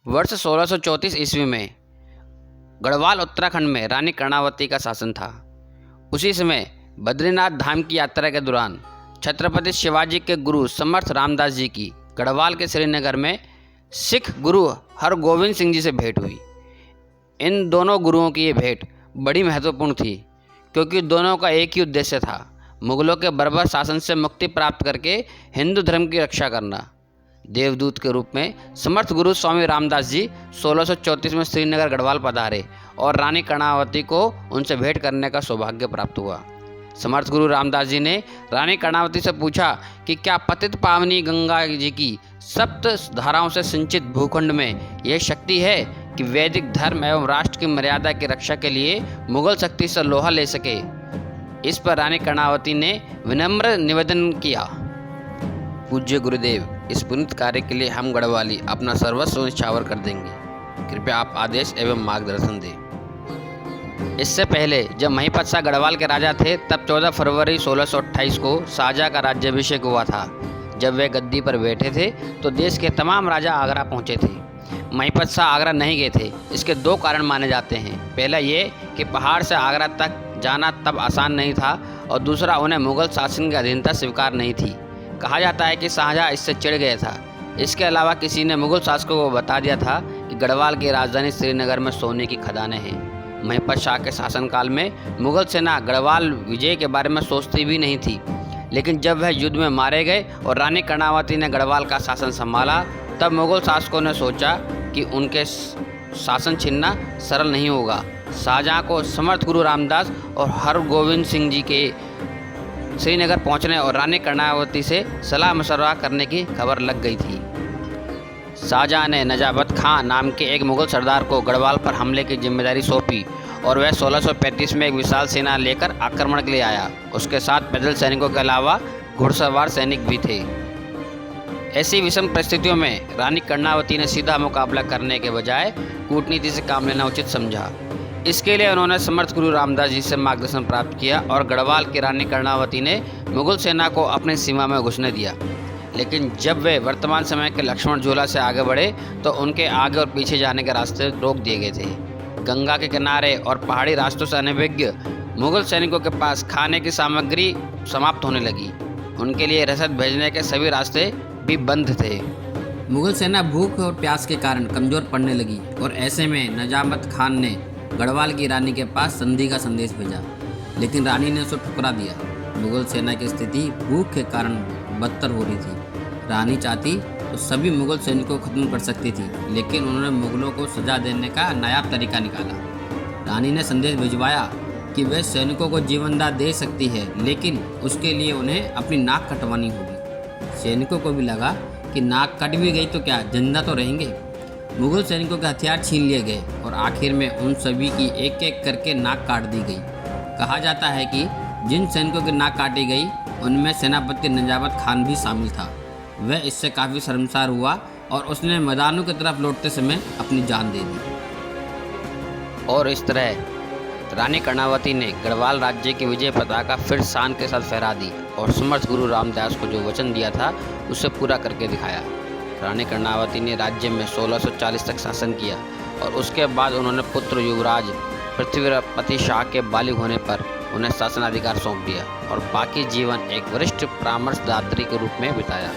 वर्ष 1634 ईस्वी में गढ़वाल उत्तराखंड में रानी कर्णावती का शासन था। उसी समय बद्रीनाथ धाम की यात्रा के दौरान छत्रपति शिवाजी के गुरु समर्थ रामदास जी की गढ़वाल के श्रीनगर में सिख गुरु हरगोविंद सिंह जी से भेंट हुई। इन दोनों गुरुओं की ये भेंट बड़ी महत्वपूर्ण थी क्योंकि दोनों का एक ही उद्देश्य था, मुगलों के बर्बर शासन से मुक्ति प्राप्त करके हिंदू धर्म की रक्षा करना। देवदूत के रूप में समर्थ गुरु स्वामी रामदास जी 1634 में श्रीनगर गढ़वाल पधारे और रानी कर्णावती को उनसे भेंट करने का सौभाग्य प्राप्त हुआ। समर्थ गुरु रामदास जी ने रानी कर्णावती से पूछा कि क्या पतित पावनी गंगा जी की सप्त धाराओं से सिंचित भूखंड में यह शक्ति है कि वैदिक धर्म एवं राष्ट्र की मर्यादा की रक्षा के लिए मुगल शक्ति से लोहा ले सके। इस पर रानी कर्णावती ने विनम्र निवेदन किया, पूज्य गुरुदेव, इस पुनीत कार्य के लिए हम गढ़वाली अपना सर्वस्व न्यौछावर कर देंगे। कृपया आप आदेश एवं मार्गदर्शन दें। इससे पहले जब महिपत शाह गढ़वाल के राजा थे तब 14 फरवरी 1628 को शाहजहाँ का राज्याभिषेक हुआ था। जब वे गद्दी पर बैठे थे तो देश के तमाम राजा आगरा पहुंचे थे। महिपत शाह आगरा नहीं गए थे। इसके दो कारण माने जाते हैं। पहला ये कि पहाड़ से आगरा तक जाना तब आसान नहीं था और दूसरा उन्हें मुगल शासन की अधीनता स्वीकार नहीं थी। कहा जाता है कि शाहजहाँ इससे चिढ़ गया था। इसके अलावा किसी ने मुगल शासकों को बता दिया था कि गढ़वाल की राजधानी श्रीनगर में सोने की खदानें हैं। महिपत शाह के शासनकाल में मुगल सेना गढ़वाल विजय के बारे में सोचती भी नहीं थी, लेकिन जब वह युद्ध में मारे गए और रानी कर्णावती ने गढ़वाल का शासन संभाला तब मुगल शासकों ने सोचा कि उनके शासन छीनना सरल नहीं होगा। शाहजहाँ को समर्थ गुरु रामदास और हरगोविंद सिंह जी के श्रीनगर पहुंचने और रानी कर्णावती से सलाह मशवरा करने की खबर लग गई थी। शाहजहाँ ने नजाबत खां नाम के एक मुगल सरदार को गढ़वाल पर हमले की जिम्मेदारी सौंपी और वह 1635 में एक विशाल सेना लेकर आक्रमण के लिए आया। उसके साथ पैदल सैनिकों के अलावा घुड़सवार सैनिक भी थे। ऐसी विषम परिस्थितियों में रानी कर्णावती ने सीधा मुकाबला करने के बजाय कूटनीति से काम लेना उचित समझा। इसके लिए उन्होंने समर्थ गुरु रामदास जी से मार्गदर्शन प्राप्त किया और गढ़वाल की रानी कर्णावती ने मुगल सेना को अपनी सीमा में घुसने दिया। लेकिन जब वे वर्तमान समय के लक्ष्मण झूला से आगे बढ़े तो उनके आगे और पीछे जाने के रास्ते रोक दिए गए थे। गंगा के किनारे और पहाड़ी रास्तों से अनभिज्ञ मुगल सैनिकों के पास खाने की सामग्री समाप्त होने लगी। उनके लिए रसद भेजने के सभी रास्ते भी बंद थे। मुगल सेना भूख और प्यास के कारण कमज़ोर पड़ने लगी और ऐसे में नजामत खान ने गढ़वाल की रानी के पास संधि का संदेश भेजा, लेकिन रानी ने उसे ठुकरा दिया। मुगल सेना की स्थिति भूख के कारण बदतर हो रही थी। रानी चाहती तो सभी मुगल सैनिकों को खत्म कर सकती थी, लेकिन उन्होंने मुगलों को सजा देने का नायाब तरीका निकाला। रानी ने संदेश भिजवाया कि वह सैनिकों को जीवनदान दे सकती है, लेकिन उसके लिए उन्हें अपनी नाक कटवानी होगी। सैनिकों को भी लगा कि नाक कट भी गई तो क्या, जिंदा तो रहेंगे। मुगल सैनिकों के हथियार छीन लिए गए और आखिर में उन सभी की एक एक करके नाक काट दी गई। कहा जाता है कि जिन सैनिकों की नाक काटी गई उनमें सेनापति नजाबत खान भी शामिल था। वह इससे काफ़ी शर्मसार हुआ और उसने मैदानों की तरफ लौटते समय अपनी जान दे दी। और इस तरह रानी कर्णावती ने गढ़वाल राज्य की विजय पताका फिर शान के साथ फहरा दी और समर्थ गुरु रामदास को जो वचन दिया था उसे पूरा करके दिखाया। रानी कर्णावती ने राज्य में 1640 तक शासन किया और उसके बाद उन्होंने पुत्र युवराज पृथ्वीपति शाह के बालिग होने पर उन्हें शासनाधिकार सौंप दिया और बाकी जीवन एक वरिष्ठ परामर्शदात्री के रूप में बिताया।